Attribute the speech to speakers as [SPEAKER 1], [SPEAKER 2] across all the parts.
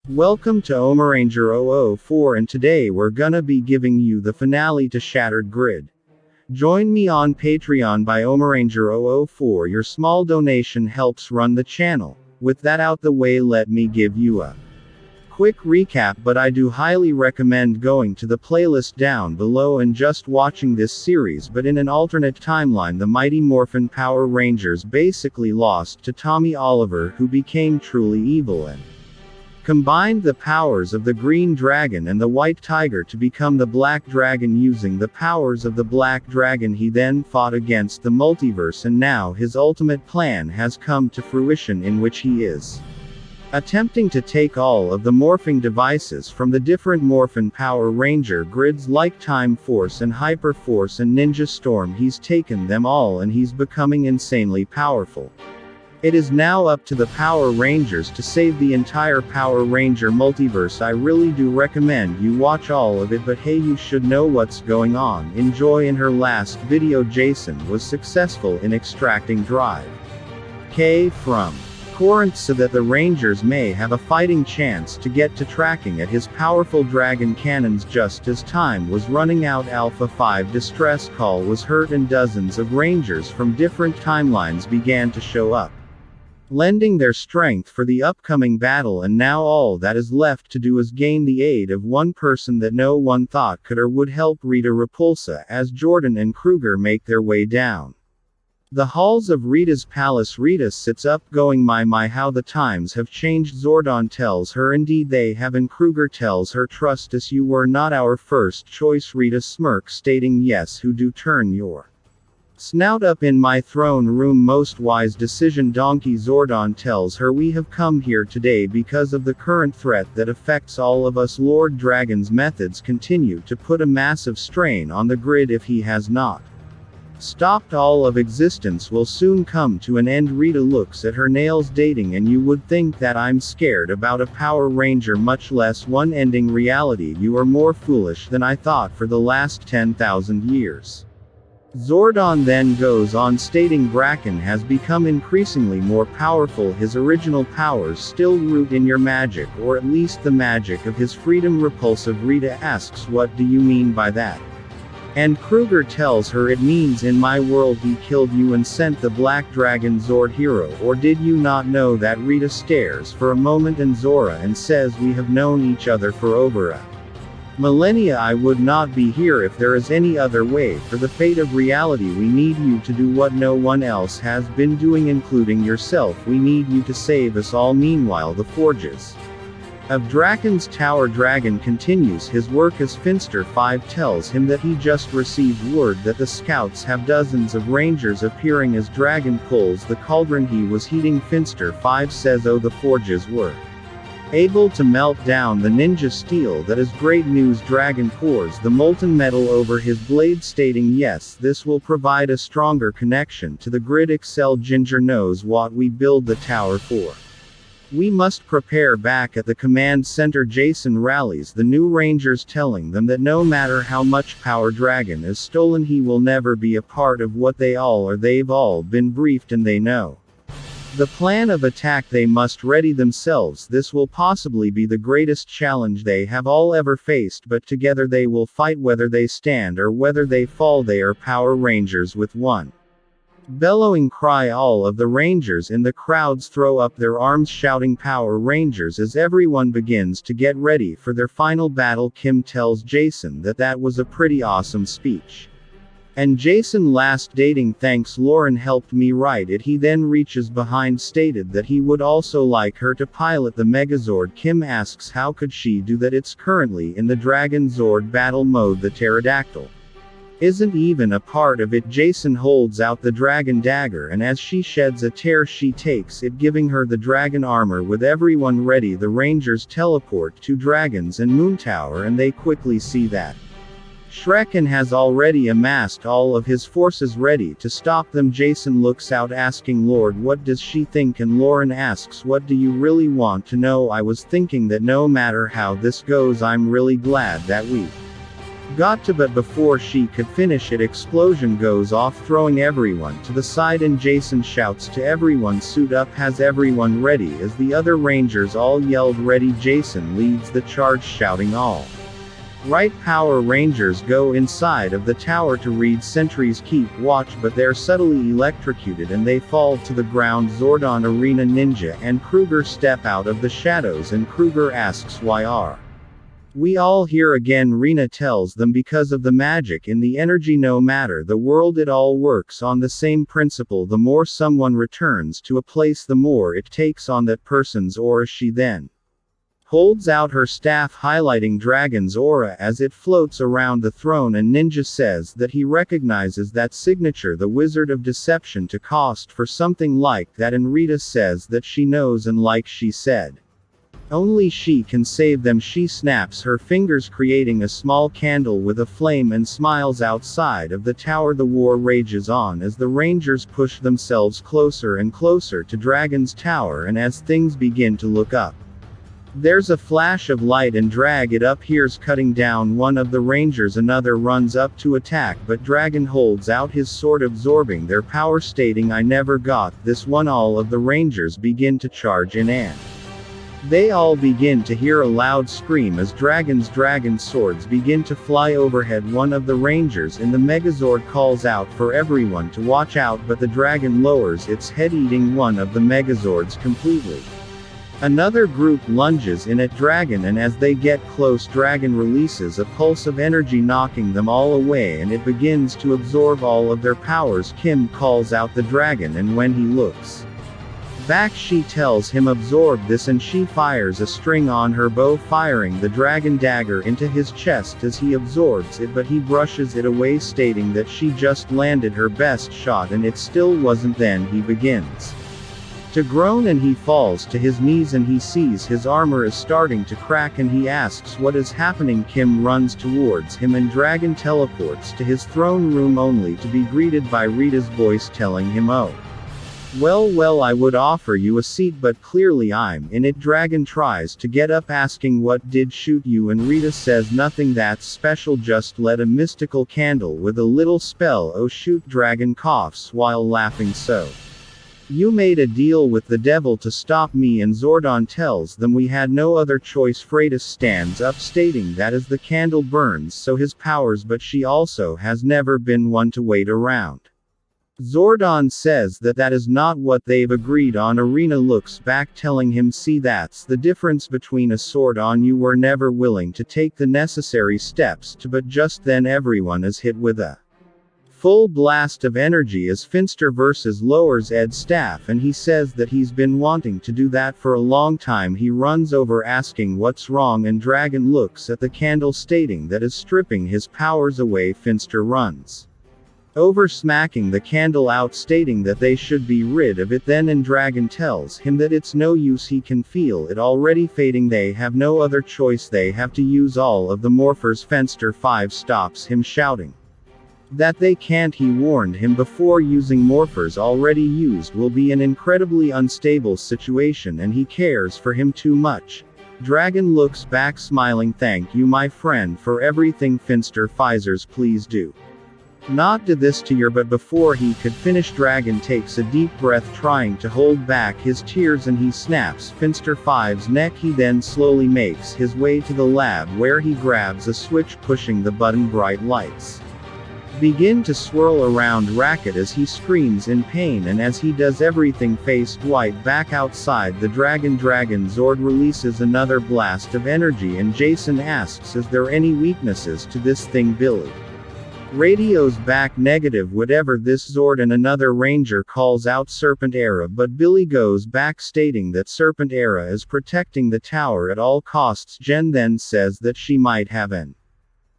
[SPEAKER 1] Welcome to Omaranger004, and today we're gonna be giving you the finale to Shattered Grid. Join me on Patreon by Omaranger004. Your small donation helps run the channel. With that out the way, let me give you a quick recap, but I do highly recommend going to the playlist down below and just watching this series. But in an alternate timeline, the Mighty Morphin Power Rangers basically lost to Tommy Oliver, who became truly evil and combined the powers of the Green Dragon and the White Tiger to become the Black Dragon. Using the powers of the Black Dragon, he then fought against the multiverse, and now his ultimate plan has come to fruition, in which he is attempting to take all of the morphing devices from the different Morphin Power Ranger grids like Time Force and Hyper Force and Ninja Storm. He's taken them all and he's becoming insanely powerful. It is now up to the Power Rangers to save the entire Power Ranger multiverse. I really do recommend you watch all of it, but hey, you should know what's going on. Enjoy. In her last video, Jason was successful in extracting Drive K from Corinth so that the Rangers may have a fighting chance to get to tracking at his powerful dragon cannons. Just as time was running out, Alpha 5 distress call was heard and dozens of Rangers from different timelines began to show up, lending their strength for the upcoming battle. And now all that is left to do is gain the aid of one person that no one thought could or would help: Rita Repulsa, as Jordan and Kruger make their way down the halls of Rita's palace. Rita sits up, going, my how the times have changed. Zordon tells her indeed they have, and Kruger tells her, trust us, you were not our first choice. Rita smirks, stating, yes, who do turn your snout up in my throne room, most wise decision, donkey. Zordon tells her, we have come here today because of the current threat that affects all of us. Lord Dragon's methods continue to put a massive strain on the grid. If he has not stopped, all of existence will soon come to an end. Rita looks at her nails, dating, and you would think that I'm scared about a Power Ranger, much less one ending reality. You are more foolish than I thought for the last 10,000 years. Zordon then goes on, stating Bracken has become increasingly more powerful. His original powers still root in your magic, or at least the magic of his freedom. Repulsive Rita asks, what do you mean by that? And Kruger tells her, it means in my world he killed you and sent the Black Dragon Zord hero. Or did you not know that? Rita stares for a moment and Zora and says, we have known each other for over a millennia. I would not be here if there is any other way. For the fate of reality, we need you to do what no one else has been doing, including yourself. We need you to save us all. Meanwhile, the forges of Draken's Tower. Dragon continues his work as Finster 5 tells him that he just received word that the scouts have dozens of Rangers appearing as Dragon pulls the cauldron he was heating. Finster 5 says, oh, the forges were able to melt down the ninja steel. That is great news. Dragon pours the molten metal over his blade, stating, yes, this will provide a stronger connection to the grid. Excel Ginger knows what we build the tower for. We must prepare. Back at the command center, Jason rallies the new Rangers, telling them that no matter how much power Dragon is stolen, he will never be a part of what they all are. They've all been briefed and they know the plan of attack. They must ready themselves. This will possibly be the greatest challenge they have all ever faced, but together they will fight, whether they stand or whether they fall. They are Power Rangers. With one bellowing cry, all of the Rangers in the crowds throw up their arms, shouting Power Rangers, as everyone begins to get ready for their final battle. Kim tells Jason that that was a pretty awesome speech. And Jason last dating, thanks, Lauren helped me write it. He then reaches behind, stated that he would also like her to pilot the Megazord. Kim asks how could she do that, it's currently in the Dragon Zord battle mode. The pterodactyl isn't even a part of it. Jason holds out the dragon dagger, and as she sheds a tear, she takes it, giving her the dragon armor. With everyone ready, the Rangers teleport to Dragons and Moontower, and they quickly see that Shrekken has already amassed all of his forces ready to stop them. Jason looks out, asking Lord what does she think, and Lauren asks, what do you really want to know? I was thinking that no matter how this goes, I'm really glad that we got to, but before she could finish it, explosion goes off, throwing everyone to the side, and Jason shouts to everyone, suit up, has everyone ready? As the other Rangers all yelled ready, Jason leads the charge shouting, all right, Power Rangers go inside of the tower to read. Sentries keep watch, but they're subtly electrocuted and they fall to the ground. Zordon, Arena, Ninja, and Kruger step out of the shadows, and Kruger asks, why are we all here again? Rena tells them because of the magic in the energy. No matter the world, it all works on the same principle. The more someone returns to a place, the more it takes on that person's aura. She then holds out her staff, highlighting Dragon's aura as it floats around the throne, and Ninja says that he recognizes that signature, the Wizard of Deception, to cost for something like that, and Rita says that she knows, and like she said, only she can save them. She snaps her fingers, creating a small candle with a flame, and smiles. Outside of the tower, the war rages on as the Rangers push themselves closer and closer to Dragon's tower, and as things begin to look up, there's a flash of light and drag it appears, cutting down one of the Rangers. Another runs up to attack, but Dragon holds out his sword, absorbing their power, stating, I never got this one. All of the Rangers begin to charge in, and they all begin to hear a loud scream as Dragon's dragon swords begin to fly overhead. One of the Rangers in the Megazord calls out for everyone to watch out, but the dragon lowers its head, eating one of the Megazords completely. Another group lunges in at Dragon, and as they get close, Dragon releases a pulse of energy, knocking them all away, and it begins to absorb all of their powers. Kim calls out the Dragon, and when he looks back, she tells him absorb this, and she fires a string on her bow, firing the dragon dagger into his chest as he absorbs it, but he brushes it away, stating that she just landed her best shot and it still wasn't. Then he begins to groan and he falls to his knees, and he sees his armor is starting to crack, and he asks what is happening. Kim runs towards him, and Dragon teleports to his throne room, only to be greeted by Rita's voice telling him, oh, well, I would offer you a seat, but clearly I'm in it. Dragon tries to get up, asking what did shoot you, and Rita says nothing that's special, just lit a mystical candle with a little spell. Oh shoot, Dragon coughs while laughing, so you made a deal with the devil to stop me? And Zordon tells them we had no other choice. Freitas stands up, stating that as the candle burns, so his powers, but she also has never been one to wait around. Zordon says that that is not what they've agreed on. Arena looks back, telling him, see, that's the difference between a sword on. You were never willing to take the necessary steps to, but just then everyone is hit with a full blast of energy as Finster versus lowers Ed's staff, and he says that he's been wanting to do that for a long time. He runs over, asking what's wrong, and Dragon looks at the candle, stating that is stripping his powers away. Finster runs over, smacking the candle out, stating that they should be rid of it then, and Dragon tells him that it's no use, he can feel it already fading. They have no other choice, they have to use all of the morphers. Finster 5 stops him, shouting that they can't. He warned him before, using morphers already used will be an incredibly unstable situation, and he cares for him too much. Dragon looks back, smiling, thank you my friend for everything. Finster Pfizer's, please do not do this to your, but before he could finish, Dragon takes a deep breath, trying to hold back his tears, and he snaps Finster 5's neck. He then slowly makes his way to the lab, where he grabs a switch, pushing the button. Bright lights begin to swirl around Racket as he screams in pain, and as he does, everything faced white. Back outside the Dragon Zord releases another blast of energy, and Jason asks, is there any weaknesses to this thing? Billy radios back, negative, whatever this Zord, and another Ranger calls out Serpent Era, but Billy goes back, stating that Serpent Era is protecting the tower at all costs. Jen then says that she might have an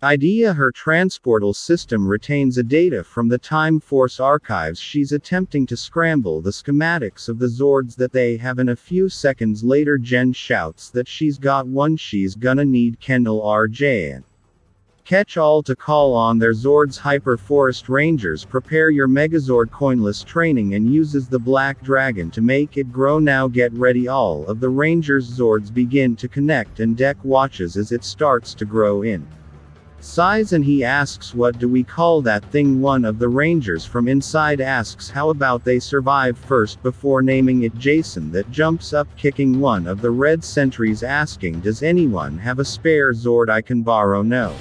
[SPEAKER 1] idea. Her transportal system retains a data from the Time Force archives. She's attempting to scramble the schematics of the Zords that they have, and a few seconds later Jen shouts that she's got one. She's gonna need Kendall, RJ, and Catch all to call on their Zords. Hyper Forest Rangers, prepare your Megazord. Coinless training and uses the Black Dragon to make it grow. Now get ready. All of the Rangers' Zords begin to connect, and Deck watches as it starts to grow in Sighs and he asks what do we call that thing. One of the rangers from inside asks how about they survive first before naming it. Jason that jumps up kicking one of the red sentries asking does anyone have a spare Zord I can borrow. No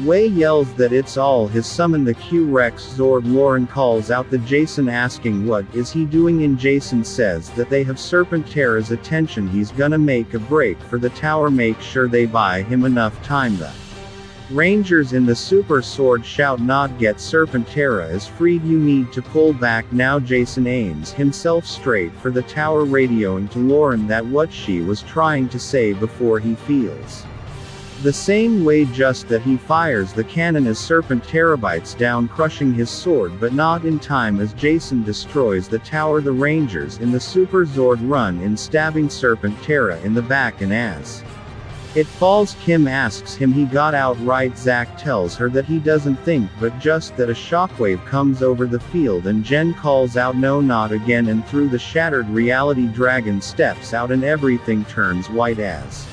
[SPEAKER 1] way yells that it's all his. Summon the Q-Rex Zord. Lauren calls out the Jason asking what is he doing in. Jason says that they have Serpentera's attention, he's gonna make a break for the tower, make sure they buy him enough time. The Rangers in the Super Sword shout not get Serpentera is freed, you need to pull back now. Jason aims himself straight for the tower, radioing to Lauren that what she was trying to say before he feels the same way, just that he fires the cannon as Serpentera bites down, crushing his sword, but not in time as Jason destroys the tower. The Rangers in the Super Zord run in, stabbing Serpentera in the back, and as it falls, Kim asks him he got out right. Zack tells her that he doesn't think, but just that a shockwave comes over the field, and Jen calls out no, not again, and through the shattered reality Dragon steps out and everything turns white as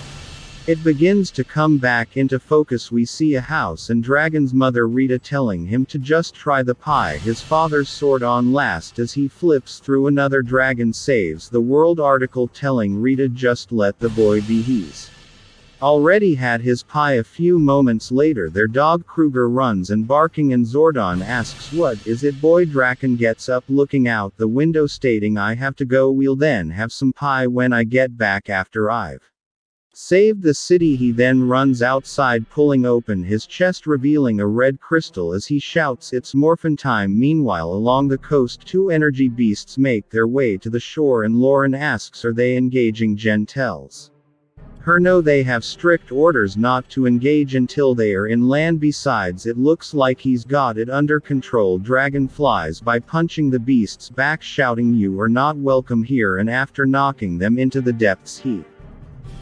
[SPEAKER 1] it begins to come back into focus. We see a house and Dragon's mother Rita telling him to just try the pie, his father's sword on last as he flips through another. Dragon saves the world article telling Rita just let the boy be, he's already had his pie. A few moments later their dog Kruger runs and barking, and Zordon asks what is it. Boy Draken gets up looking out the window stating I have to go, we'll then have some pie when I get back after I've saved the city. He then runs outside pulling open his chest revealing a red crystal as he shouts it's morphin time. Meanwhile along the coast two energy beasts make their way to the shore and Lauren asks are they engaging. Jen tells her no, they have strict orders not to engage until they are in land. Besides it looks like he's got it under control. Dragon flies by punching the beasts back shouting you are not welcome here, and after knocking them into the depths he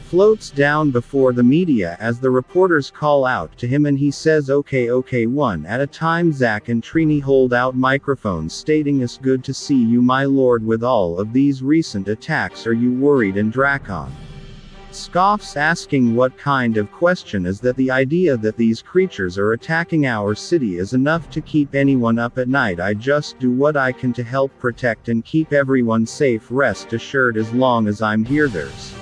[SPEAKER 1] floats down before the media as the reporters call out to him and he says okay one at a time. Zack and Trini hold out microphones stating it's good to see you my lord, with all of these recent attacks are you worried, and Drakon scoffs asking what kind of question is that. The idea that these creatures are attacking our city is enough to keep anyone up at night. I just do what I can to help protect and keep everyone safe, rest assured as long as I'm here there's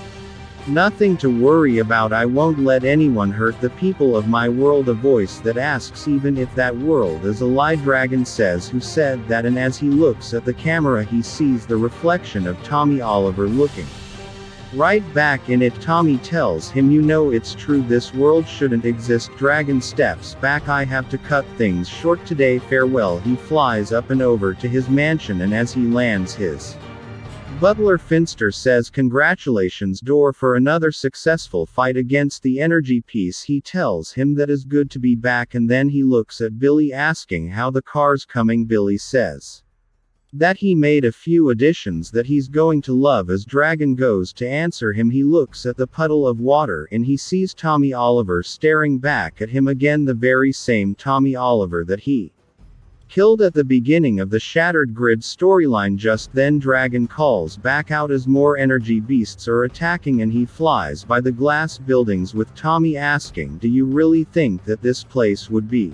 [SPEAKER 1] nothing to worry about. I won't let anyone hurt the people of my world. A voice that asks even if that world is a lie. Dragon says who said that, and as he looks at the camera he sees the reflection of Tommy Oliver looking right back in it. Tommy tells him you know it's true, this world shouldn't exist. Dragon steps back, I have to cut things short today, farewell. He flies up and over to his mansion, and as he lands his butler Finster says congratulations Dor for another successful fight against the energy piece. He tells him that is good to be back, and then he looks at Billy asking how the car's coming. Billy says that he made a few additions that he's going to love. As Dragon goes to answer him he looks at the puddle of water and he sees Tommy Oliver staring back at him again, the very same Tommy Oliver that he killed at the beginning of the Shattered Grid storyline. Just then Dragon calls back out as more energy beasts are attacking and he flies by the glass buildings with Tommy asking do you really think that this place would be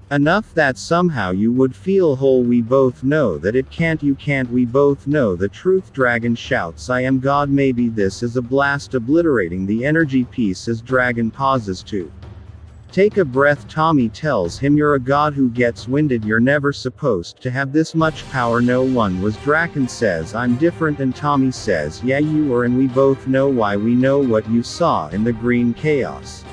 [SPEAKER 1] enough that somehow you would feel whole? We both know that it can't, you can't, we both know the truth. Dragon shouts I am God. Maybe this is a blast, obliterating the energy piece. As Dragon pauses to take a breath Tommy tells him you're a god who gets winded, you're never supposed to have this much power, no one was. Draken says I'm different and Tommy says yeah you are, and we both know why. We know what you saw in the green chaos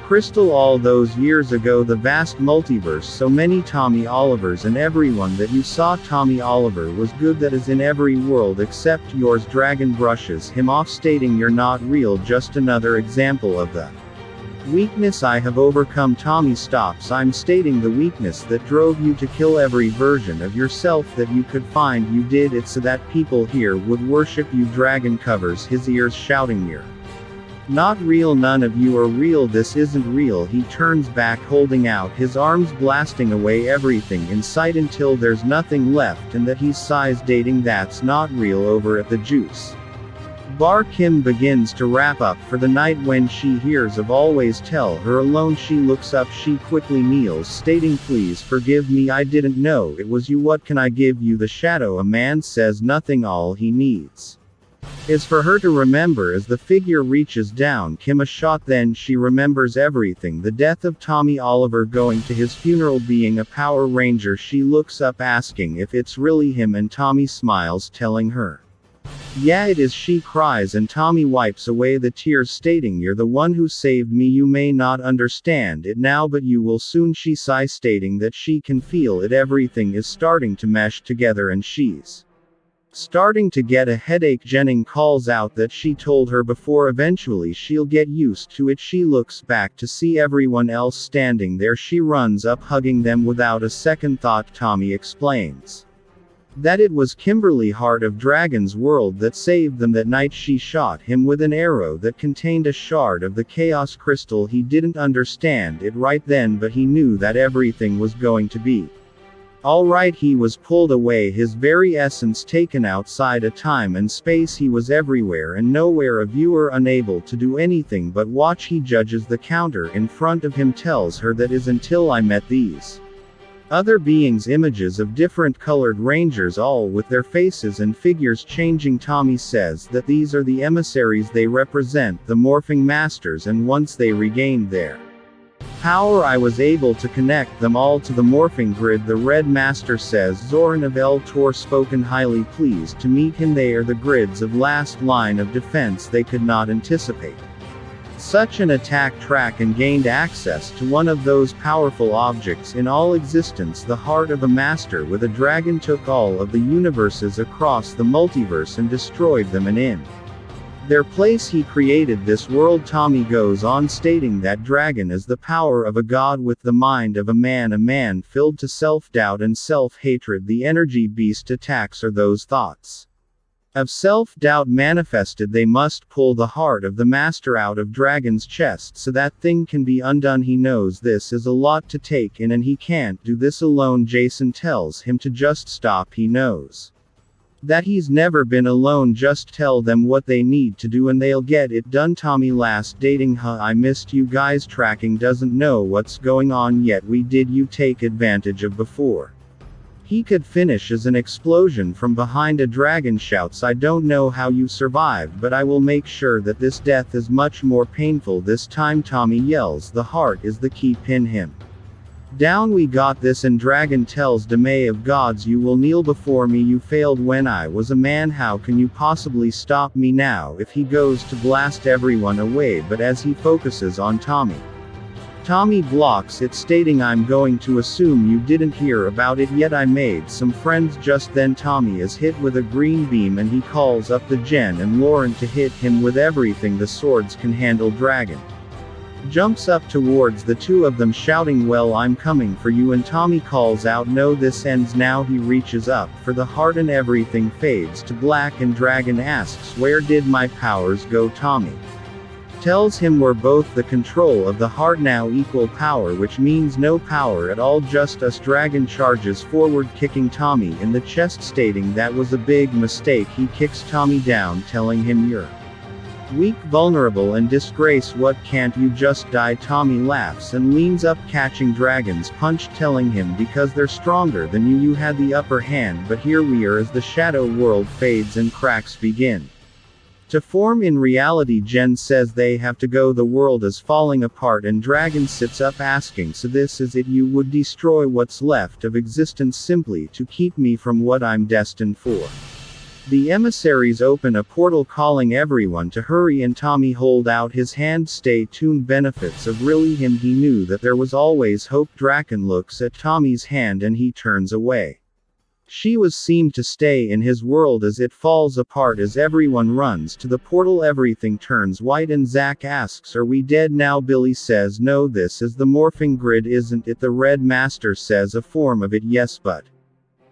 [SPEAKER 1] crystal all those years ago, the vast multiverse, so many Tommy Olivers, and everyone that you saw Tommy Oliver was good, that is in every world except yours. Dragon brushes him off stating you're not real, just another example of the weakness I have overcome. Tommy stops. I'm stating the weakness that drove you to kill every version of yourself that you could find. You did it so that people here would worship you. Dragon covers his ears shouting you're not real, none of you are real, this isn't real. He turns back holding out his arms blasting away everything in sight until there's nothing left and that he sighs dating that's not real over at the juice Bar Kim begins to wrap up for the night. When she hears of always tell her alone, she looks up, she quickly kneels, stating, "Please forgive me, I didn't know it was you. What can I give you?" The shadow a man says nothing, all he needs is for her to remember. As the figure reaches down Kim a shot, then she remembers everything: the death of Tommy Oliver, going to his funeral, being a Power Ranger. She looks up asking if it's really him, and Tommy smiles, telling her, "Yeah, it is." She cries and Tommy wipes away the tears, stating, "You're the one who saved me. You may not understand it now, but you will soon." She sighs, stating that she can feel it. Everything is starting to mesh together and she's starting to get a headache. Jennings calls out that she told her before, eventually she'll get used to it. She looks back to see everyone else standing there. She runs up, hugging them without a second thought. Tommy explains that it was Kimberly, Heart of Dragon's World, that saved them that night. She shot him with an arrow that contained a shard of the Chaos Crystal. He didn't understand it right then, but he knew that everything was going to be alright. He was pulled away, his very essence taken outside a time and space. He was everywhere and nowhere, a viewer unable to do anything but watch. He judges the counter in front of him, tells her that is until I met these other beings, images of different colored rangers, all with their faces and figures changing. Tommy says that these are the emissaries, they represent the morphing masters, and once they regained their power I was able to connect them all to the morphing grid. The Red Master says Zoran of El Tor spoken, highly pleased to meet him. They are the grids of last line of defense. They could not anticipate such an attack track and gained access to one of those powerful objects in all existence. The heart of a master with a dragon took all of the universes across the multiverse and destroyed them, and in their place he created this world. Tommy goes on, stating that dragon is the power of a god with the mind of a man filled to self-doubt and self-hatred. The energy beast attacks are those thoughts of self-doubt manifested. They must pull the heart of the master out of dragon's chest so that thing can be undone. He knows this is a lot to take in and he can't do this alone. Jason tells him to just stop. He knows that he's never been alone. Just tell them what they need to do and they'll get it done. Tommy last dating, I missed you guys. Tracking doesn't know what's going on yet. We did you take advantage of before he could finish as an explosion from behind. A dragon shouts, I don't know how you survived, but I will make sure that this death is much more painful this time. Tommy yells, the heart is the key, pin him down, we got this. And dragon tells Demay of gods, you will kneel before me. You failed when I was a man, how can you possibly stop me now? If he goes to blast everyone away, but as he focuses on Tommy blocks it, stating, I'm going to assume you didn't hear about it yet. I made some friends. Just then Tommy is hit with a green beam and he calls up the Jen and Lauren to hit him with everything the swords can handle. Dragon jumps up towards the two of them, shouting, well, I'm coming for you, and Tommy calls out, no, this ends now. He reaches up for the heart and everything fades to black, and Dragon asks, where did my powers go? Tommy tells him, we're both the control of the heart now, equal power, which means no power at all, just us. Dragon charges forward, kicking Tommy in the chest, stating that was a big mistake. He kicks Tommy down, telling him, you're weak, vulnerable, and disgrace. What, can't you just die? Tommy laughs and leans up, catching Dragon's punch, telling him, because they're stronger than you, you had the upper hand. But here we are as the shadow world fades and cracks begin to form in reality. Jen says they have to go, the world is falling apart, and Dragon sits up asking, so this is it? You would destroy what's left of existence simply to keep me from what I'm destined for? The emissaries open a portal, calling everyone to hurry, and Tommy hold out his hand. Stay tuned. Benefits of really him. He knew that there was always hope. Draken looks at Tommy's hand and he turns away. She was seemed to stay in his world as it falls apart. As everyone runs to the portal, everything turns white and Zack asks, are we dead now? Billy says, no, this is the morphing grid, isn't it? The Red Master says, a form of it, yes, but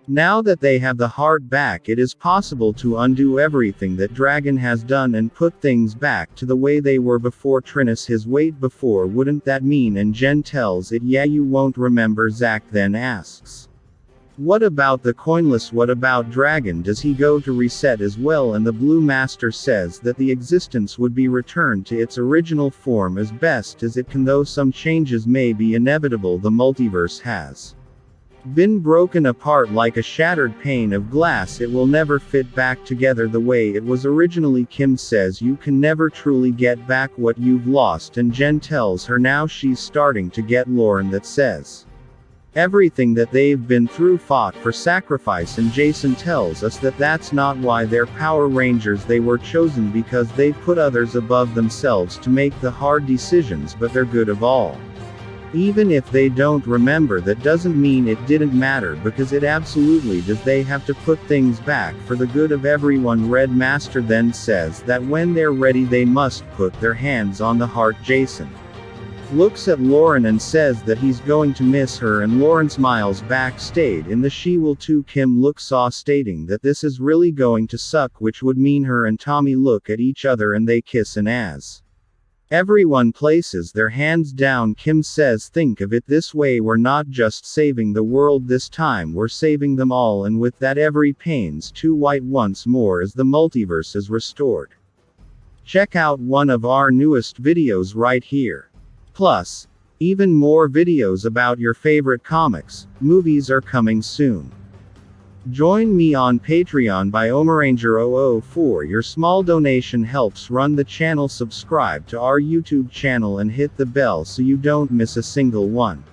[SPEAKER 1] now that they have the heart back, it is possible to undo everything that Dragon has done and put things back to the way they were before. Trinus, his weight before, wouldn't that mean? And Jen tells it, yeah, you won't remember. Zack then asks, What about the coinless? What about Dragon? Does he go to reset as well? And the Blue Master says that the existence would be returned to its original form as best as it can, though some changes may be inevitable. The multiverse has been broken apart like a shattered pane of glass. It will never fit back together the way it was originally. Kim says you can never truly get back what you've lost, and Jen tells her now she's starting to get Lauren that says everything that they've been through, fought for, sacrifice, and Jason tells us that that's not why they're Power Rangers. They were chosen because they put others above themselves to make the hard decisions, but they're good of all. Even if they don't remember, that doesn't mean it didn't matter, because it absolutely does. They have to put things back for the good of everyone. Red Master then says that when they're ready they must put their hands on the heart. Jason looks at Lauren and says that he's going to miss her, and Lauren smiles back. Stayed in the She Will Too. Kim looks awe, stating that this is really going to suck, which would mean her and Tommy look at each other and they kiss, and as everyone places their hands down, Kim says, think of it this way, we're not just saving the world this time, we're saving them all. And with that, every pane's too white once more as the multiverse is restored. Check out one of our newest videos right here. Plus, even more videos about your favorite comics, movies are coming soon. Join me on Patreon by Omaranger004. Your small donation helps run the channel. Subscribe to our YouTube channel and hit the bell so you don't miss a single one.